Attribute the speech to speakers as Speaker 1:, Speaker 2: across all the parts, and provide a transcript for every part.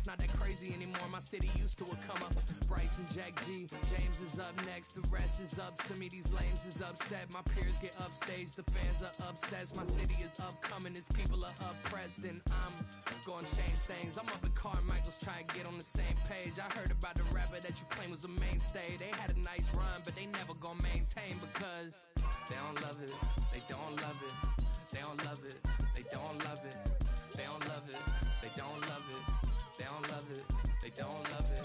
Speaker 1: it's not that crazy anymore. My city used to a come up. Bryce and Jack G, James is up next. The rest is up to me, these lames is upset. My peers get upstage, the fans are obsessed. My city is upcoming, his people are oppressed. And I'm gonna change things. I'm up at Carmichael's trying to get on the same page. I heard about the rapper that you claim was a mainstay. They had a nice run, but they never gonna maintain because they don't love it, they don't love it, they don't love it, they don't love it, they don't love it, they don't love it, they don't love it, they don't love it.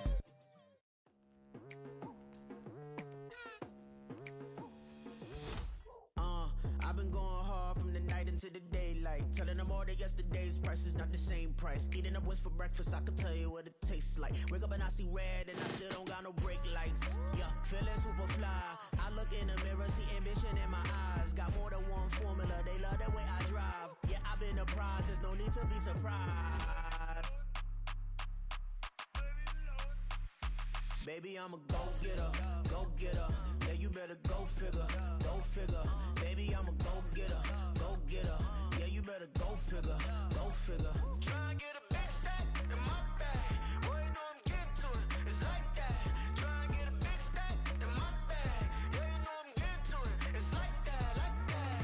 Speaker 2: I've been going hard from the night into the daylight, telling them all that yesterday's price is not the same price. Eating up what's for breakfast, I can tell you what it tastes like. Wake up and I see red and I still don't got no brake lights. Yeah, feeling super fly. I look in the mirror, see ambition in my eyes. Got more than one formula, they love the way I drive. Yeah, I've been a prize, there's no need to be surprised. Baby, I'm a go-getter, go-getter. Yeah, you better go figure, go figure. Baby, I'm a go-getter, go-getter. Yeah, you better go figure, go figure. Try and get a big stack in my bag. Boy, you know I'm getting to it, it's like that. Try and get a big stack in my bag. Yeah, you know I'm getting to it, it's like that, like that.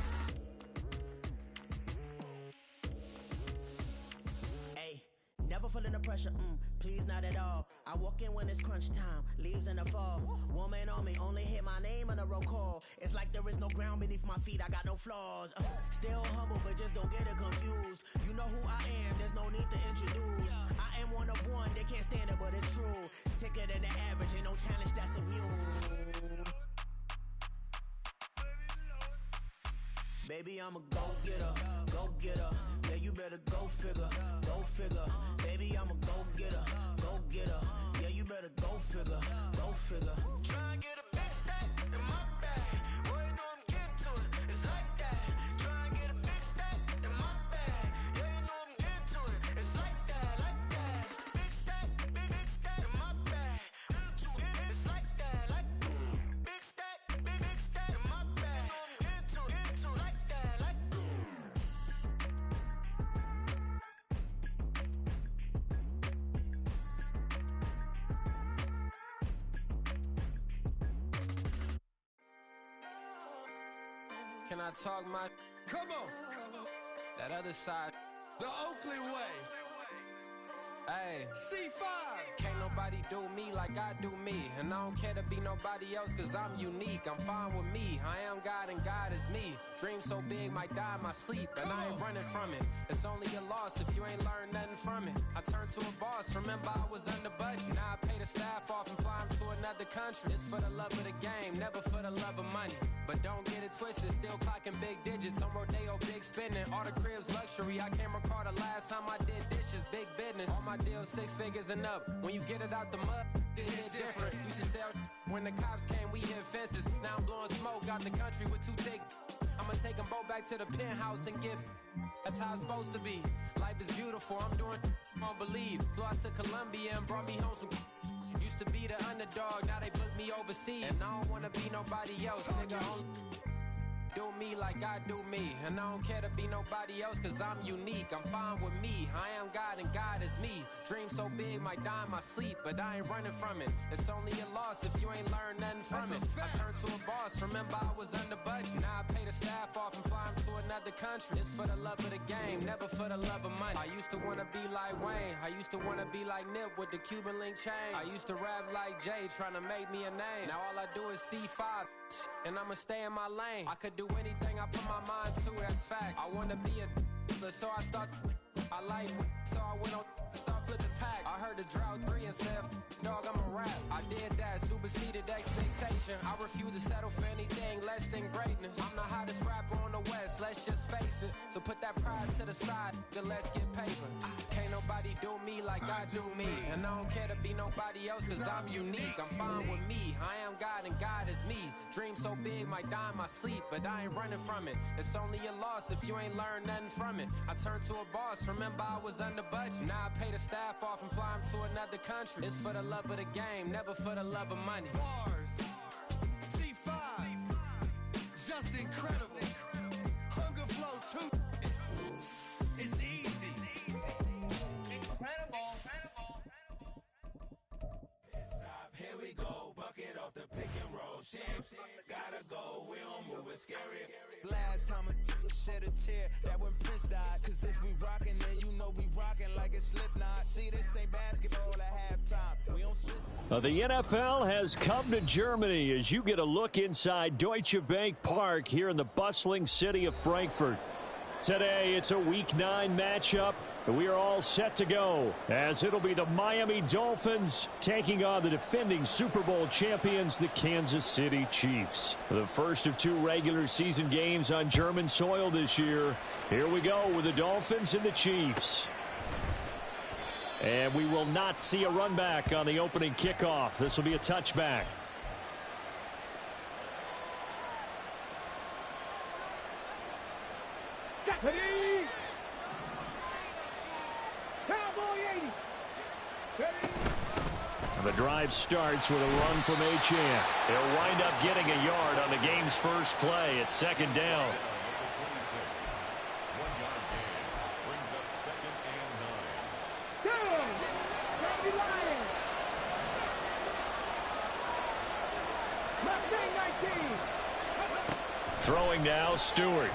Speaker 2: Hey. Never feeling the pressure, please not at all. I walk in when it's crunch time, leaves in the fall. Woman on me, only hit my name on a roll call. It's like there is no ground beneath my feet, I got no flaws. Still humble, but just don't get it confused. You know who I am, there's no need to introduce. I am one of one, they can't stand it, but it's true. Sicker than the average, ain't no challenge that's immune. Baby, I'm a go-getter, go-getter. Yeah, you better go figure, go figure. Baby, I'm a go-getter, go-getter. Yeah, you better go figure, go figure. Try and get a big stack in my bag. Boy, you know I'm getting to it, it's like that. Try and get a big stack in my bag. Yeah, you know I'm getting to it, it's like that, like that. Big stack in my bag. It's like that, like big stack in my bag. You know I'm getting to it, like that, like.
Speaker 1: Can I talk my?
Speaker 3: Come on,
Speaker 1: That other side?
Speaker 3: the Oakland way.
Speaker 1: Hey.
Speaker 3: C5.
Speaker 1: Can't nobody do me like I do me. And I don't care to be nobody else cause I'm unique. I'm fine with me, I am God and God is me. Dream so big, might die in my sleep. And I ain't running from it. It's only a loss if you ain't learned nothing from it. I turned to a boss, remember I was under budget. Now I pay the staff off and fly them to another country. It's for the love of the game, never for the love of money. But don't get it twisted, still clocking big digits. On Rodeo, big spending, all the cribs luxury. I can't recall the last time I did dishes, big business. All my deals 6 figures and up. When you get it out the mud, it hit different. Used to sell when the cops came, we hit fences. Now I'm blowing smoke out the country with 2 thick. I'ma take them both back to the penthouse and get. That's how it's supposed to be. Life is beautiful, I'm doing I don't believe. Flew out to Colombia and brought me home some. Used to be the underdog, now they book me overseas. And I don't wanna be nobody else, nigga. Do me like I do me. And I don't care to be nobody else cause I'm unique. I'm fine with me, I am God and God is me. Dream so big, might die in my sleep. But I ain't running from it. It's only a loss if you ain't learned nothing from it. I turned to a boss, remember I was under budget. Now I pay the staff off and fly them to another country. It's for the love of the game, never for the love of money. I used to wanna be like Wayne, I used to wanna be like Nip with the Cuban link chain. I used to rap like Jay, trying to make me a name. Now all I do is C5, and I'ma stay in my lane. I could do anything I put my mind to, that's facts. I wanna be a so I start. I like so I went on and start flipping packs. I heard the drought 3 and said, dog, I'm a rap. I did that, superseded expectation. I refuse to settle for anything less than greatness. I'm the hottest rapper on the West, let's just face it. So put that pride to the side, then let's get paper. Can't nobody do me like I do me. And I don't care to be nobody else cause I'm unique. I'm fine with me, I am God and God is me. Dream so big, might die in my sleep. But I ain't running from it. It's only a loss if you ain't learned nothing from it. I turned to a boss, remember I was under budget. Now I pay the staff off and fly them to another country. It's for the love of the game, never for the love of money.
Speaker 3: Bars. C5. Just incredible. Hunger Flow 2. It's easy.
Speaker 4: Incredible.
Speaker 2: Gotta go, we don't move it scary. Last time a shed a tear, that when Prince died. Cause if we rockin', then you know we rockin' like a Slipknot. See, this ain't basketball at halftime. We don't switch.
Speaker 4: The NFL has come to Germany as you get a look inside Deutsche Bank Park here in the bustling city of Frankfurt. Today, it's a Week 9 matchup. We are all set to go, as it'll be the Miami Dolphins taking on the defending Super Bowl champions, the Kansas City Chiefs. The first of 2 regular season games on German soil this year. Here we go with the Dolphins and the Chiefs. And we will not see a run back on the opening kickoff. This will be a touchback. The drive starts with a run from Achane. He'll wind up getting a yard on the game's first play. It's second down. Throwing now, Stewart.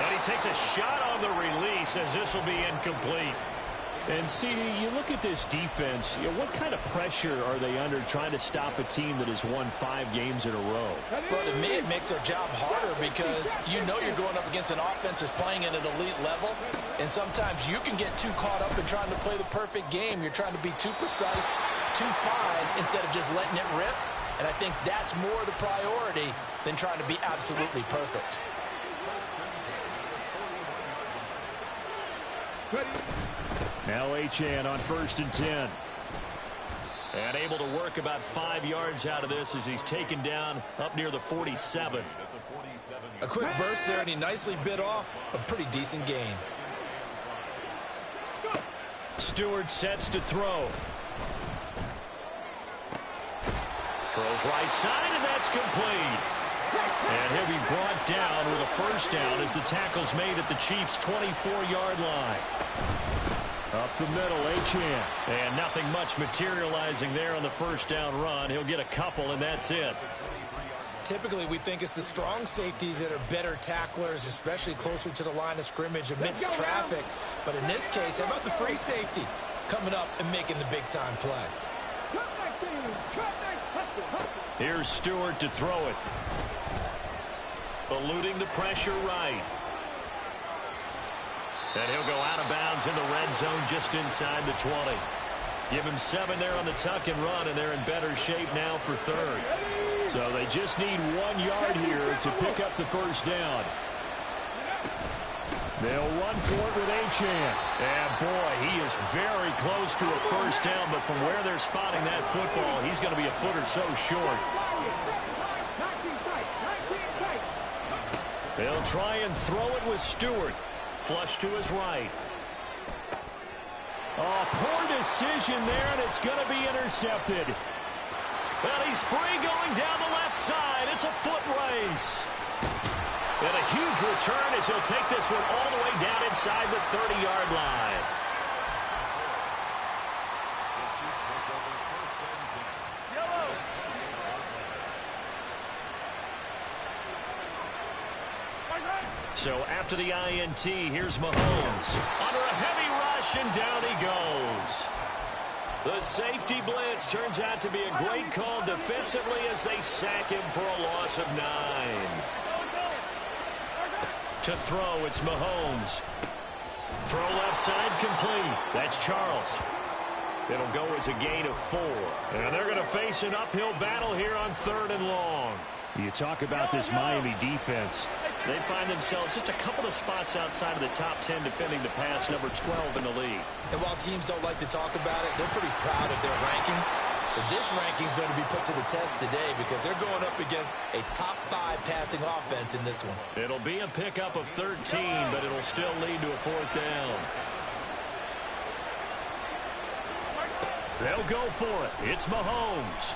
Speaker 4: And he takes a shot on the release as this will be incomplete. And see, you look at this defense, what kind of pressure are they under trying to stop a team that has won 5 games in a row?
Speaker 5: Well, to me, it makes their job harder because you know you're going up against an offense that's playing at an elite level, and sometimes you can get too caught up in trying to play the perfect game. You're trying to be too precise, too fine, instead of just letting it rip. And I think that's more the priority than trying to be absolutely perfect.
Speaker 4: Now Achane on 1st and 10. And able to work about 5 yards out of this as he's taken down up near the 47.
Speaker 5: A quick burst there, and he nicely bit off a pretty decent gain.
Speaker 4: Stewart sets to throw. Throws right side, and that's complete. And he'll be brought down with a first down as the tackle's made at the Chiefs' 24-yard line. Up the middle, Achane. And nothing much materializing there on the first down run. He'll get a couple, and that's it.
Speaker 5: Typically, we think it's the strong safeties that are better tacklers, especially closer to the line of scrimmage amidst traffic. But in this case, how about the free safety coming up and making the big-time play?
Speaker 4: Here's Stewart to throw it. Eluding the pressure right. And he'll go out of bounds in the red zone just inside the 20. Give him 7 there on the tuck and run, and they're in better shape now for 3rd. So they just need 1 yard here to pick up the first down. They'll run for it with Achane. And boy, he is very close to a first down, but from where they're spotting that football, he's going to be a foot or so short. They'll try and throw it with Stewart. Flush to his right. Oh, poor decision there, and it's going to be intercepted. Well, he's free going down the left side. It's a foot race. And a huge return as he'll take this one all the way down inside the 30-yard line. So after the INT, here's Mahomes. Under a heavy rush, and down he goes. The safety blitz turns out to be a great call defensively as they sack him for a loss of 9. To throw, it's Mahomes. Throw left side complete. That's Charles. It'll go as a gain of 4. And they're going to face an uphill battle here on 3rd and long. You talk about this Miami defense. They find themselves just a couple of spots outside of the top 10 defending the pass, number 12 in the league.
Speaker 5: And while teams don't like to talk about it, they're pretty proud of their rankings. But this ranking is going to be put to the test today because they're going up against a top 5 passing offense in this one.
Speaker 4: It'll be a pickup of 13, but it'll still lead to a 4th down. They'll go for it. It's Mahomes.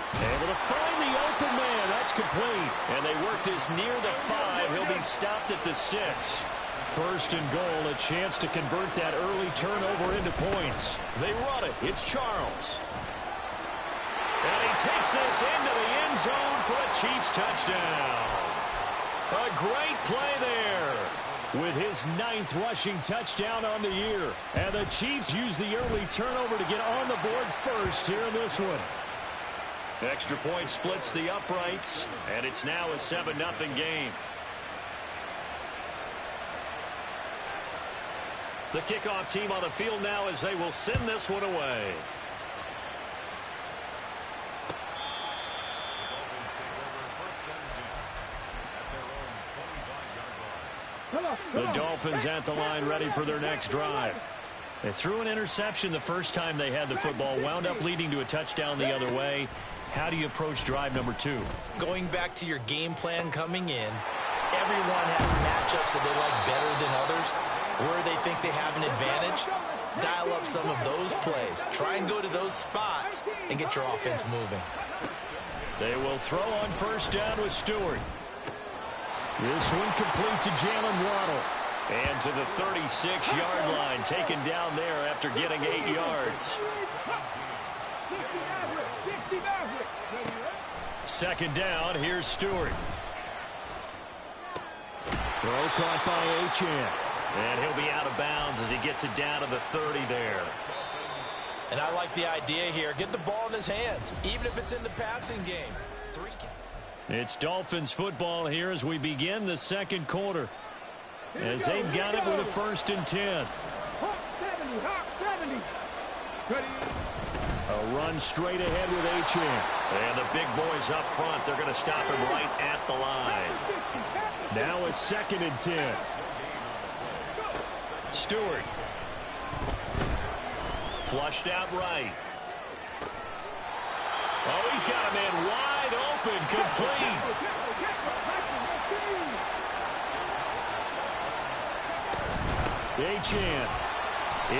Speaker 4: Able to find the open man. That's complete. And they work this near the 5. He'll be stopped at the 6. 1st and goal, a chance to convert that early turnover into points. They run it. It's Charles. And he takes this into the end zone for a Chiefs touchdown. A great play there with his 9th rushing touchdown on the year. And the Chiefs use the early turnover to get on the board first here in this one. Extra point splits the uprights, and it's now a 7-0 game. The kickoff team on the field now as they will send this one away. The Dolphins at the line ready for their next drive. They threw an interception the first time they had the football, wound up leading to a touchdown the other way. How do you approach drive number 2?
Speaker 5: Going back to your game plan coming in, everyone has matchups that they like better than others, where they think they have an advantage. Dial up some of those plays. Try and go to those spots and get your offense moving.
Speaker 4: They will throw on first down with Stewart. This one complete to Jalen Waddle. And to the 36-yard line, taken down there after getting 8 yards. Second down, here's Stewart. Throw caught by Achane. And he'll be out of bounds as he gets it down to the 30 there.
Speaker 5: And I like the idea here. Get the ball in his hands, even if it's in the passing game.
Speaker 4: It's Dolphins football here as we begin the second quarter. As they've got it with a 1st and 10. A run straight ahead with Achane. And the big boys up front, they're going to stop him right at the line. Now a 2nd and 10. Stewart. Flushed out right. Oh, he's got a man wide open, complete. Achane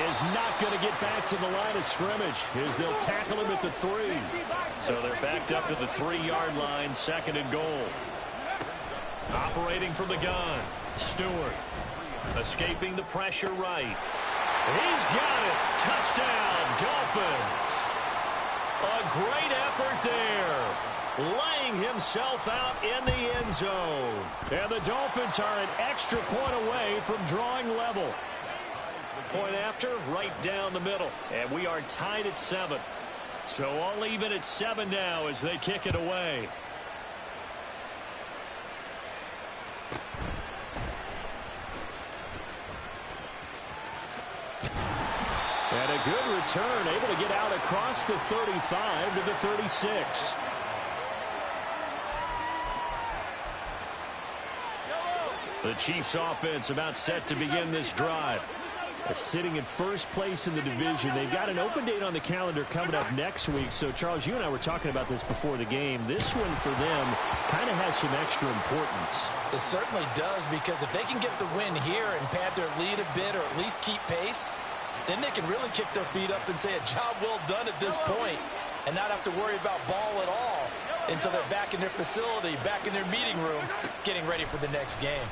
Speaker 4: is not going to get back to the line of scrimmage as they'll tackle him at the 3. So they're backed up to the 3-yard line, 2nd and goal. Operating from the gun, Stewart. Escaping the pressure right. He's got it. Touchdown, Dolphins. A great effort there. Laying himself out in the end zone. And the Dolphins are an extra point away from drawing level. Point after, right down the middle. And we are tied at 7. So all even at 7 now as they kick it away. And a good return, able to get out across the 35 to the 36. The Chiefs offense about set to begin this drive. Sitting in first place in the division. They've got an open date on the calendar coming up next week. So, Charles, you and I were talking about this before the game. This one for them kind of has some extra importance.
Speaker 5: It certainly does, because if they can get the win here and pad their lead a bit or at least keep pace, then they can really kick their feet up and say a job well done at this point and not have to worry about ball at all until they're back in their facility, back in their meeting room, getting ready for the next game.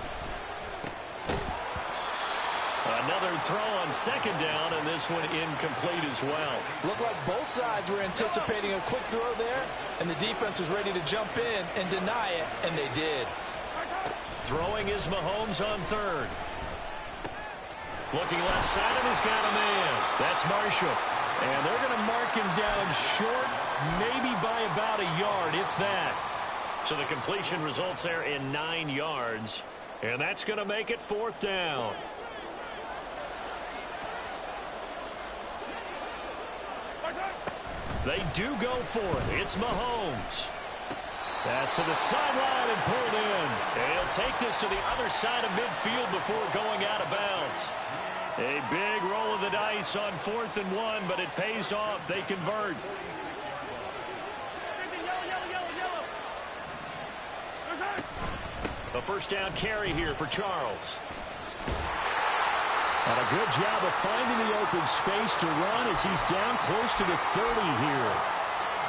Speaker 4: Another throw on 2nd down, and this one incomplete as well.
Speaker 5: Looked like both sides were anticipating a quick throw there, and the defense was ready to jump in and deny it, and they did.
Speaker 4: Throwing is Mahomes on 3rd. Looking left side, and he's got a man. That's Marshall. And they're going to mark him down short, maybe by about a yard, if that. So the completion results there in 9 yards. And that's going to make it 4th down. They do go for it. It's Mahomes. Pass to the sideline and pulled in. And he'll take this to the other side of midfield before going out of bounds. A big roll of the dice on 4th and 1, but it pays off. They convert. A first down carry here for Charles. And a good job of finding the open space to run as he's down close to the 30 here.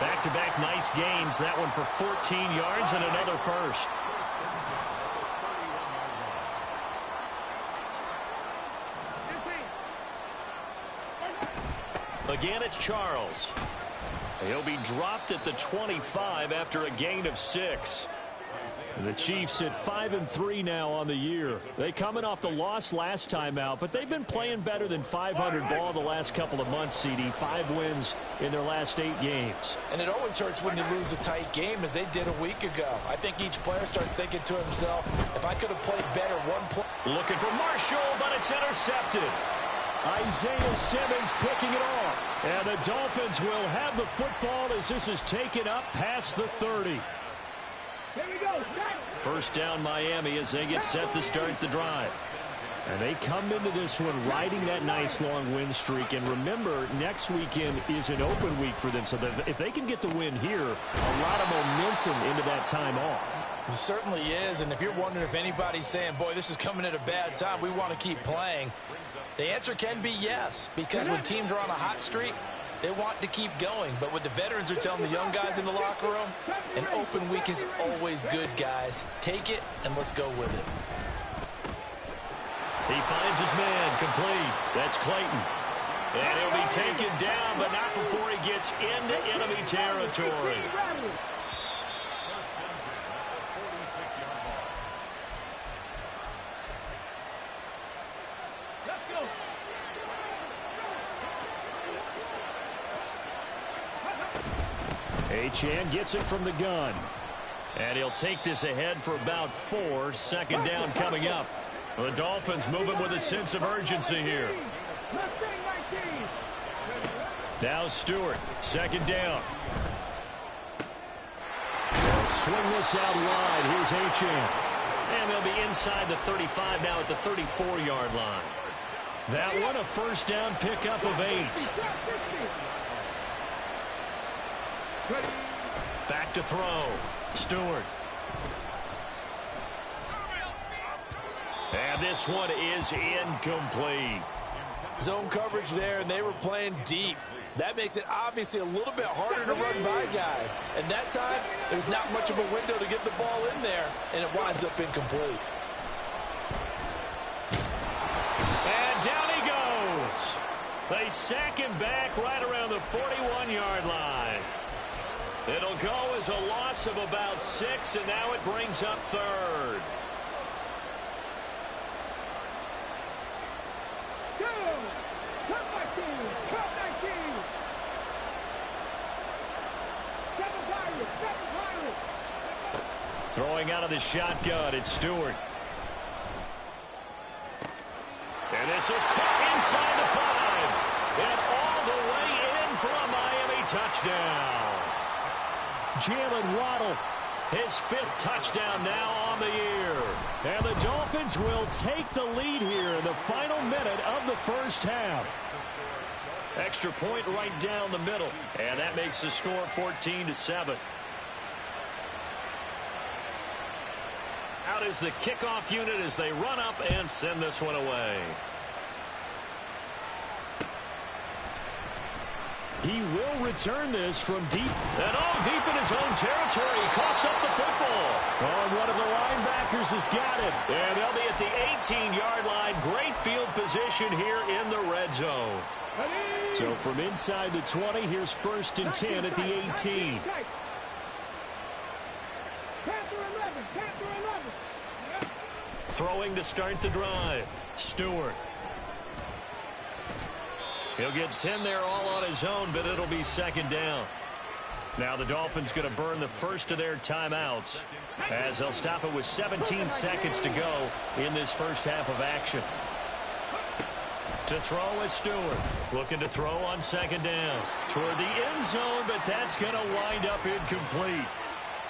Speaker 4: Back-to-back nice gains. That one for 14 yards and another first. Again, it's Charles. He'll be dropped at the 25 after a gain of 6. The Chiefs at 5-3 now on the year. They coming off the loss last time out, but they've been playing better than 500 ball the last couple of months, CD. 5 wins in their last 8 games.
Speaker 5: And it always hurts when you lose a tight game, as they did a week ago. I think each player starts thinking to himself, if I could have played better one play.
Speaker 4: Looking for Marshall, but it's intercepted. Isaiah Simmons picking it off. And the Dolphins will have the football as this is taken up past the 30.
Speaker 6: Here we go.
Speaker 4: First down Miami as they get set to start the drive. And they come into this one riding that nice long win streak. And remember, next weekend is an open week for them. So that if they can get the win here, a lot of momentum into that time off.
Speaker 5: It certainly is. And if you're wondering if anybody's saying, boy, this is coming at a bad time, we want to keep playing, the answer can be yes. Because when teams are on a hot streak, they want to keep going. But what the veterans are telling the young guys in the locker room, an open week is always good, guys. Take it, and let's go with it.
Speaker 4: He finds his man complete. That's Clayton. And he'll be taken down, but not before he gets into enemy territory. Achane gets it from the gun. And he'll take this ahead for about 4. Second down coming up. The Dolphins moving with a sense of urgency here. Now Stewart, second down. They'll swing this out wide. Here's Achane. And they'll be inside the 35 now at the 34-yard line. That one a first down pickup of 8. Back to throw. Stewart. And this one is incomplete.
Speaker 5: Zone coverage there, and they were playing deep. That makes it obviously a little bit harder to run by guys. And that time, there's not much of a window to get the ball in there, and it winds up incomplete.
Speaker 4: And down he goes. They sack him back right around the 41-yard line. It'll go as a loss of about 6, and now it brings up third. Throwing out of the shotgun, it's Stewart. And this is caught inside the 5. And all the way in for a Miami touchdown. Jalen Waddle, his 5th touchdown now on the year. And the Dolphins will take the lead here in the final minute of the first half. Extra point right down the middle. And that makes the score 14-7. Out is the kickoff unit as they run up and send this one away. He will return this from deep. And deep in his own territory. He coughs up the football. And one of the linebackers has got it. And they'll be at the 18-yard line. Great field position here in the red zone. So from inside the 20, here's 1st and 10 at the 18. Throwing to start the drive. Stewart. He'll get 10 there all on his own, but it'll be second down. Now the Dolphins going to burn the first of their timeouts as they'll stop it with 17 seconds to go in this first half of action. To throw is Stewart. Looking to throw on second down. Toward the end zone, but that's going to wind up incomplete.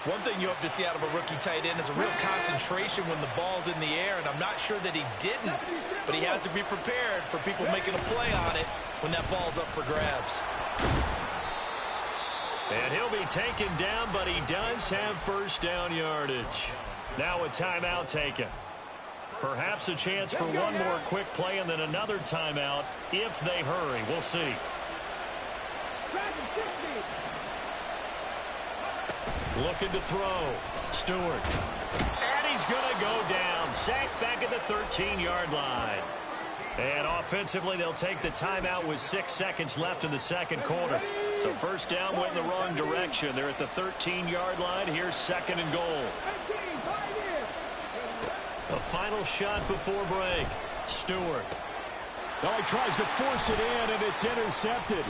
Speaker 5: One thing you hope to see out of a rookie tight end is a real concentration when the ball's in the air, and I'm not sure that he didn't, but he has to be prepared for people making a play on it when that ball's up for grabs.
Speaker 4: And he'll be taken down, but he does have first down yardage. Now a timeout taken. Perhaps a chance for one more quick play and then another timeout if they hurry. We'll see. Looking to throw. Stewart. And he's going to go down. Sacked back at the 13-yard line. And offensively, they'll take the timeout with 6 seconds left in the second quarter. So So first down went in the wrong direction. They're at the 13-yard line. Here's second and goal. A final shot before break. Stewart.
Speaker 6: Oh, he tries to force it in, and it's intercepted.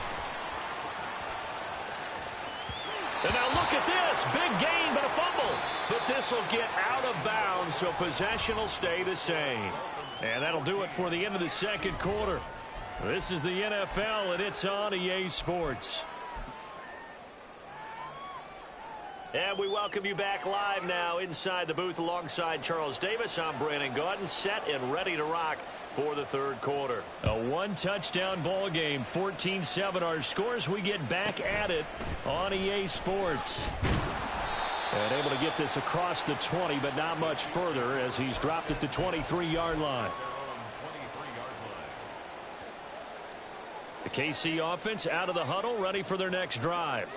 Speaker 4: And now look at this. Big gain, but a fumble. But this will get out of bounds, so possession will stay the same. And that'll do it for the end of the second quarter. This is the NFL, and it's on EA Sports. And we welcome you back live now inside the booth alongside Charles Davis. I'm Brandon Gaudin, set and ready to rock for the third quarter.
Speaker 6: A one-touchdown ball game, 14-7 our scores. We get back at it on EA Sports. And able to get this across the 20, but not much further as he's dropped it to 23-yard line. The KC offense out of the huddle, ready for their next drive.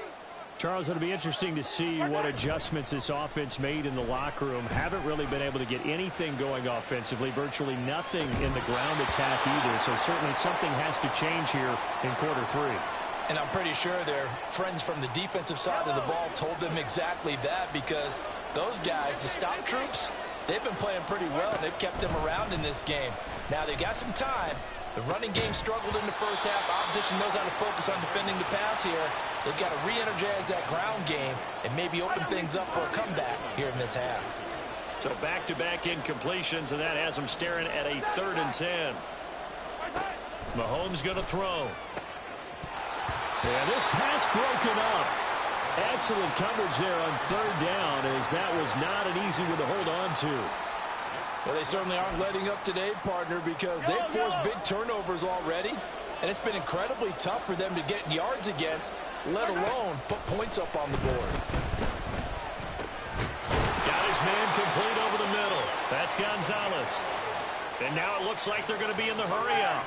Speaker 6: Charles, it'll be interesting to see what adjustments this offense made in the locker room. Haven't really been able to get anything going offensively, virtually nothing in the ground attack either. So certainly something has to change here in quarter three.
Speaker 5: And I'm pretty sure their friends from the defensive side of the ball told them exactly that, because those guys, the stop troops, they've been playing pretty well, and they've kept them around in this game. Now they got some time. The running game struggled in the first half. Opposition knows how to focus on defending the pass here. They've got to re-energize that ground game and maybe open things up for a comeback here in this half.
Speaker 4: So back-to-back incompletions, and that has them staring at a 3rd and 10. Mahomes going to throw.
Speaker 6: And this pass broken up. Excellent coverage there on 3rd down, as that was not an easy one to hold on to.
Speaker 5: Well, they certainly aren't letting up today, partner, because they've forced big turnovers already, and it's been incredibly tough for them to get yards against, let alone put points up on the board.
Speaker 4: Got his man complete over the middle. That's Gonzalez. And now it looks like they're going to be in the hurry-up.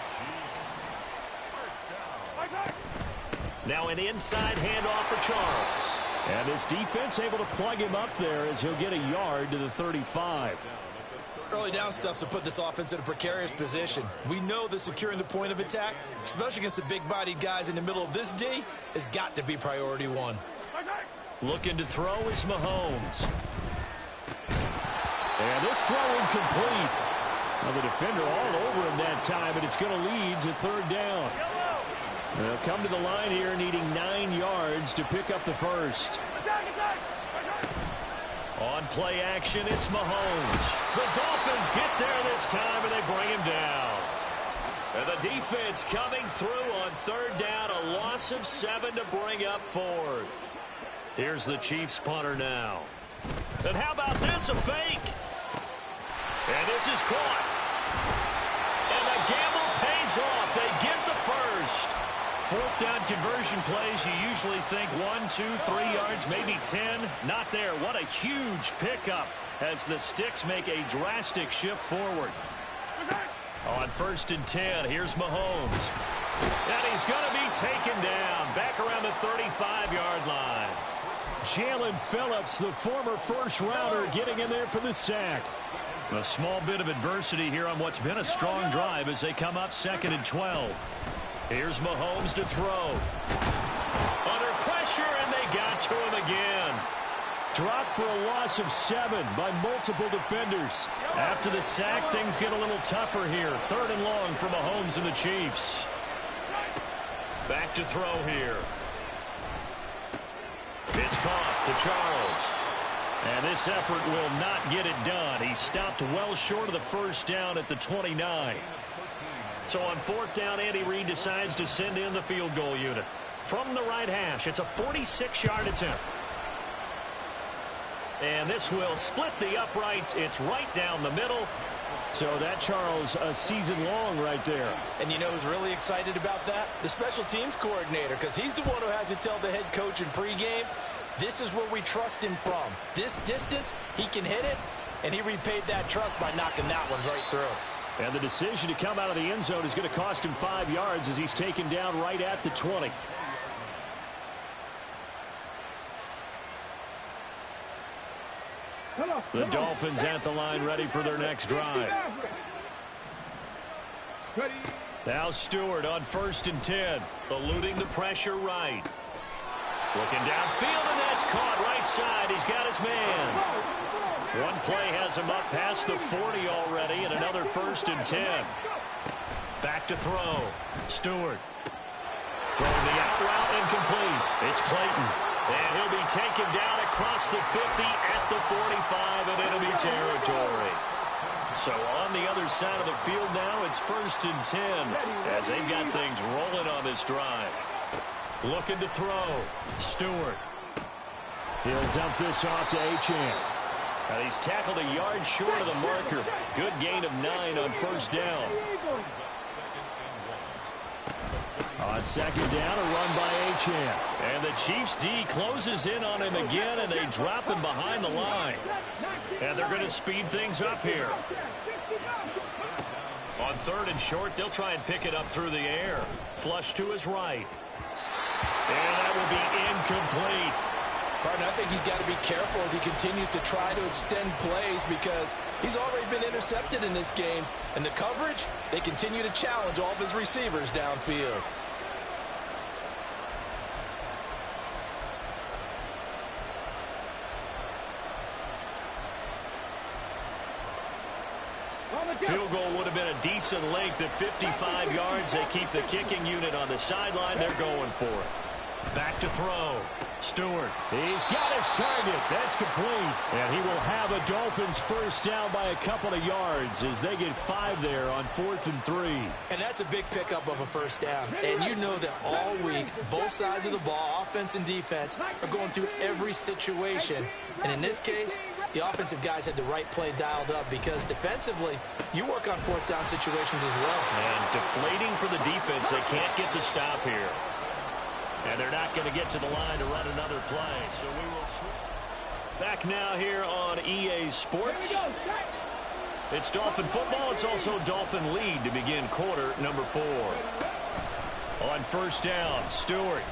Speaker 4: Now an inside handoff for Charles.
Speaker 6: And his defense able to plug him up there as he'll get a yard to the 35.
Speaker 5: Early down stuff to put this offense in a precarious position. We know that securing the point of attack, especially against the big-bodied guys in the middle of this D, has got to be priority one.
Speaker 4: Looking to throw is Mahomes.
Speaker 6: And this throw incomplete. Now the defender all over him that time, but it's going to lead to 3rd down. They'll come to the line here needing 9 yards to pick up the first.
Speaker 4: On play action, it's Mahomes. The Dolphins get there this time, and they bring him down. And the defense coming through on 3rd down, a loss of 7 to bring up 4th. Here's the Chiefs punter now. And how about this, a fake? And this is caught. And the gamble pays off. They get the first. 4th down conversion plays, you usually think 1, 2, 3 yards, maybe 10. Not there. What a huge pickup as the Sticks make a drastic shift forward. On 1st and 10, here's Mahomes. And he's going to be taken down back around the 35-yard line.
Speaker 6: Jalen Phillips, the former first-rounder, getting in there for the sack.
Speaker 4: A small bit of adversity here on what's been a strong drive as they come up 2nd and 12. Here's Mahomes to throw. Under pressure, and they got to him again.
Speaker 6: Dropped for a loss of 7 by multiple defenders.
Speaker 4: After the sack, things get a little tougher here. 3rd and long for Mahomes and the Chiefs. Back to throw here. It's caught to Charles. And this effort will not get it done. He stopped well short of the first down at the 29. So on 4th down, Andy Reid decides to send in the field goal unit. From the right hash, it's a 46-yard attempt. And this will split the uprights. It's right down the middle.
Speaker 6: So that, Charles, a season long right there.
Speaker 5: And you know who's really excited about that? The special teams coordinator, because he's the one who has to tell the head coach in pregame, this is where we trust him from. This distance, he can hit it, and he repaid that trust by knocking that one right through.
Speaker 6: And the decision to come out of the end zone is going to cost him 5 yards as he's taken down right at the 20.
Speaker 4: The Dolphins at the line ready for their next drive. Now Stewart on 1st and 10, eluding the pressure right.
Speaker 6: Looking downfield, and that's caught right side. He's got his man. One play has him up past the 40 already, and another 1st and 10. Back to throw. Stewart. Throwing the out route, incomplete. It's Clayton. And he'll be taken down across the 50 at the 45 of enemy territory. So on the other side of the field now, it's 1st and 10 as they've got things rolling on this drive. Looking to throw. Stewart. He'll dump this off to Achane. He's tackled a yard short of the marker. Good gain of 9 on 1st down. On 2nd down, a run by Achane. And the Chiefs D closes in on him again, and they drop him behind the line. And they're going to speed things up here. On 3rd and short, they'll try and pick it up through the air. Flush to his right. And that will be incomplete.
Speaker 5: Partner, I think he's got to be careful as he continues to try to extend plays because he's already been intercepted in this game. And the coverage, they continue to challenge all of his receivers downfield.
Speaker 6: Field goal would have been a decent length at 55 yards. They keep the kicking unit on the sideline. They're going for it. Back to throw. Stewart. He's got his target. That's complete. And he will have a Dolphins 1st down by a couple of yards as they get 5 there on 4th and 3.
Speaker 5: And that's a big pickup of a 1st down. And you know that all week, both sides of the ball, offense and defense, are going through every situation. And in this case, the offensive guys had the right play dialed up because defensively, you work on 4th down situations as well.
Speaker 6: And deflating for the defense. They can't get the stop here. And they're not going to get to the line to run another play. So we will switch. Back now here on EA Sports. It's Dolphin football. It's also Dolphin lead to begin quarter number 4. On 1st down, Stewart.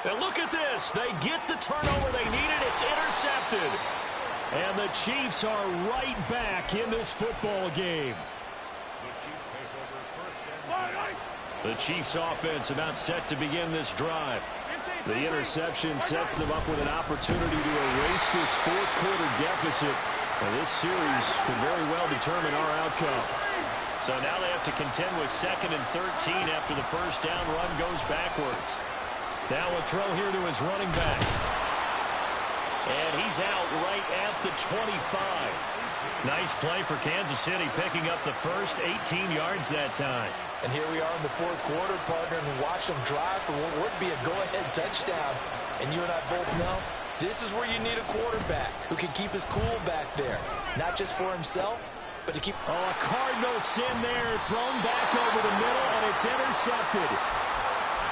Speaker 6: And look at this. They get the turnover they needed. It's intercepted. And the Chiefs are right back in this football game. The Chiefs offense about set to begin this drive. The interception sets them up with an opportunity to erase this 4th quarter deficit. And this series could very well determine our outcome. So now they have to contend with 2nd and 13 after the 1st down run goes backwards. Now a throw here to his running back. And he's out right at the 25. Nice play for Kansas City, picking up the first 18 yards that time.
Speaker 5: And here we are in the 4th quarter, partner, and watch them drive for what would be a go-ahead touchdown. And you and I both know this is where you need a quarterback who can keep his cool back there. Not just for himself, but to keep...
Speaker 6: Oh, a Cardinal sin there, thrown back over the middle, and it's intercepted.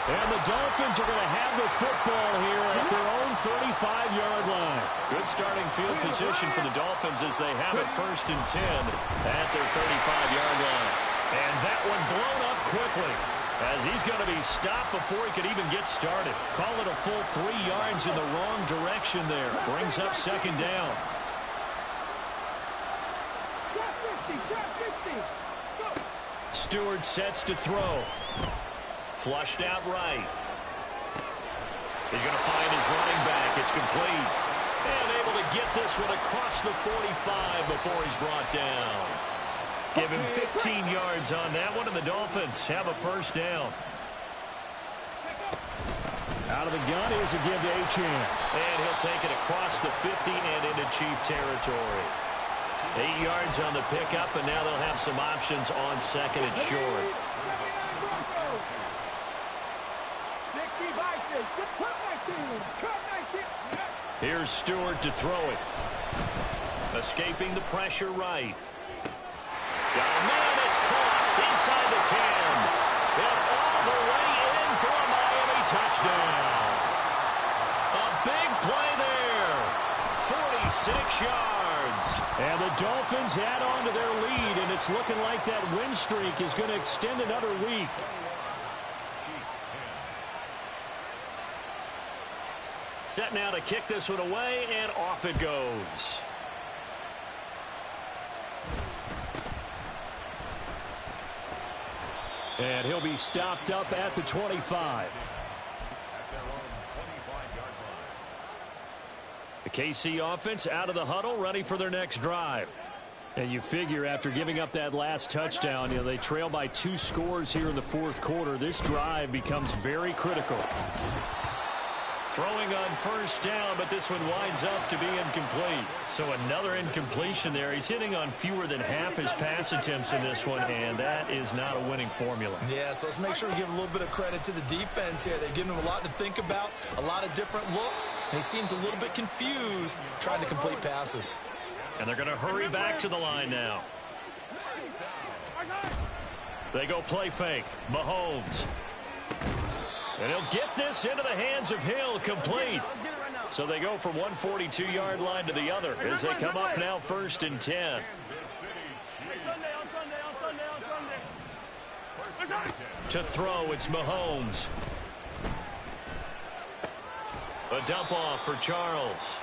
Speaker 6: And the Dolphins are going to have the football here at their own 35-yard line. Good starting field position for the Dolphins as they have it 1st and 10 at their 35-yard line. And that one blown up quickly as he's going to be stopped before he could even get started. Call it a full 3 yards in the wrong direction there. Brings up 2nd down. Stewart sets to throw. Flushed out right. He's going to find his running back. It's complete. And able to get this one across the 45 before he's brought down. Give him 15 yards on that one, and the Dolphins have a 1st down. Out of the gun, here's a give to Achane. And he'll take it across the 50 and into Chief territory. 8 yards on the pickup, and now they'll have some options on 2nd and short. Here's Stewart to throw it. Escaping the pressure right. Got a man, it's caught inside the 10. And all the way in for a Miami touchdown. A big play there. 46 yards. And the Dolphins add on to their lead, and it's looking like that win streak is going to extend another week. Set now to kick this one away, and off it goes. And he'll be stopped up at the 25.
Speaker 4: KC offense out of the huddle, ready for their next drive. And you figure after giving up that last touchdown, they trail by 2 scores here in the fourth quarter. This drive becomes very critical. Throwing on first down, but this one winds up to be incomplete. So another incompletion there. He's hitting on fewer than half his pass attempts in this one, and that is not a winning formula.
Speaker 5: Yeah, so let's make sure we give a little bit of credit to the defense here. They've given him a lot to think about, a lot of different looks, and he seems a little bit confused trying to complete passes.
Speaker 4: And they're going to hurry back to the line now. They go play fake. Mahomes. And he'll get this into the hands of Hill, complete. So they go from 142-yard line to the other as they come up now 1st and 10. To throw, it's Mahomes. A dump off for Charles.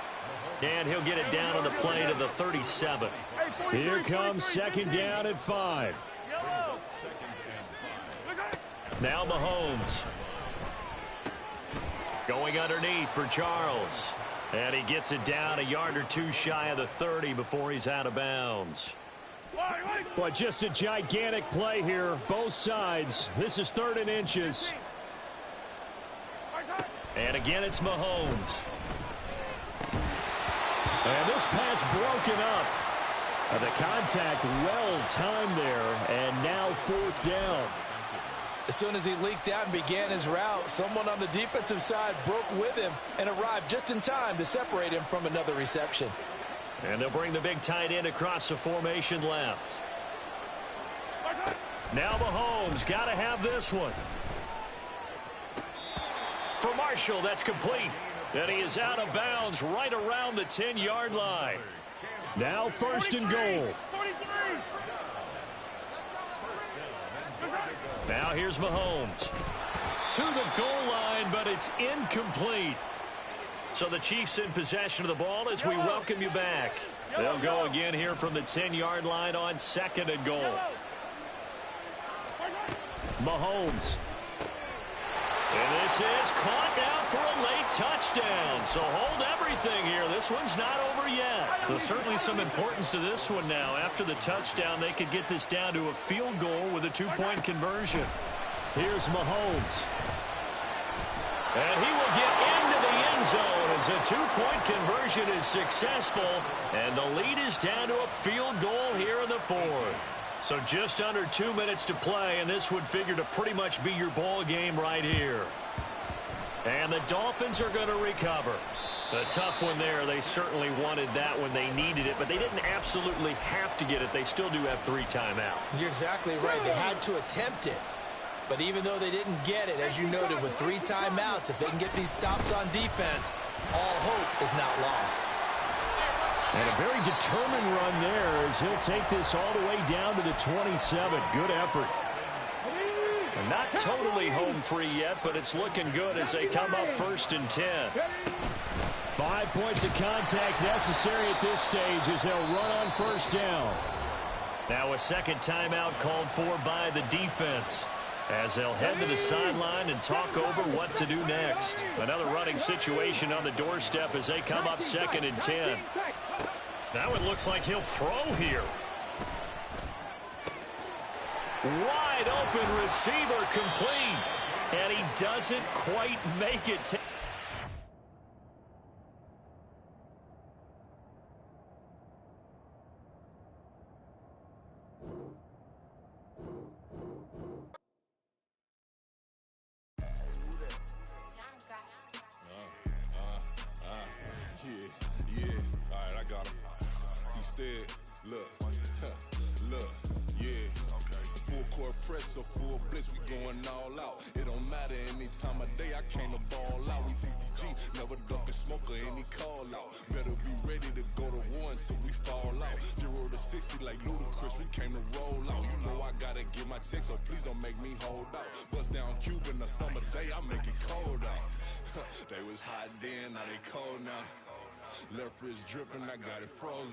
Speaker 4: And he'll get it down on the play to the 37. Here comes 2nd down at 5. Now Mahomes. Going underneath for Charles. And he gets it down a yard or 2 shy of the 30 before he's out of bounds. Well, just a gigantic play here, both sides. This is 3rd and inches. And again, it's Mahomes. And this pass broken up. The contact well timed there, and now 4th down.
Speaker 5: As soon as he leaked out and began his route, someone on the defensive side broke with him and arrived just in time to separate him from another reception.
Speaker 4: And they'll bring the big tight end across the formation left. Now Mahomes, got to have this one. For Marshall, that's complete. And he is out of bounds right around the 10-yard line. Now 1st and goal. Now here's Mahomes. To the goal line, but it's incomplete. So the Chiefs in possession of the ball as we welcome you back. They'll go again here from the 10-yard line on 2nd and goal. Mahomes. And this is caught now for a late touchdown. So hold everything here. This one's not over yet. So certainly some importance to this one now. After the touchdown, they could get this down to a field goal with a 2-point conversion. Here's Mahomes. And he will get into the end zone as a 2-point conversion is successful. And the lead is down to a field goal here in the 4th. So just under 2 minutes to play, and this would figure to pretty much be your ball game right here. And the Dolphins are going to recover. A tough one there. They certainly wanted that when they needed it, but they didn't absolutely have to get it. They still do have 3 timeouts.
Speaker 5: You're exactly right. They had to attempt it. But even though they didn't get it, as you noted, with 3 timeouts, if they can get these stops on defense, all hope is not lost.
Speaker 4: And a very determined run there as he'll take this all the way down to the 27. Good effort. And not totally home free yet, but it's looking good as they come up 1st and 10. 5 points of contact necessary at this stage as they'll run on 1st down. Now a 2nd timeout called for by the defense as they'll head to the sideline and talk over what to do next. Another running situation on the doorstep as they come up 2nd and 10. Now it looks like he'll throw here. Wide open receiver complete. And he doesn't quite make it.
Speaker 7: Press or full blitz, we going all out. It don't matter any time of day, I came to ball out. We TCG, never duck a smoker, any call out. Better be ready to go to war until we fall out. 0 to 60 like Ludacris, we came to roll out. You know I gotta get my check, so please don't make me hold out. Bust down Cuban a summer day, I make it cold out. They was hot then, now they cold now. Left wrist dripping, I got it frozen.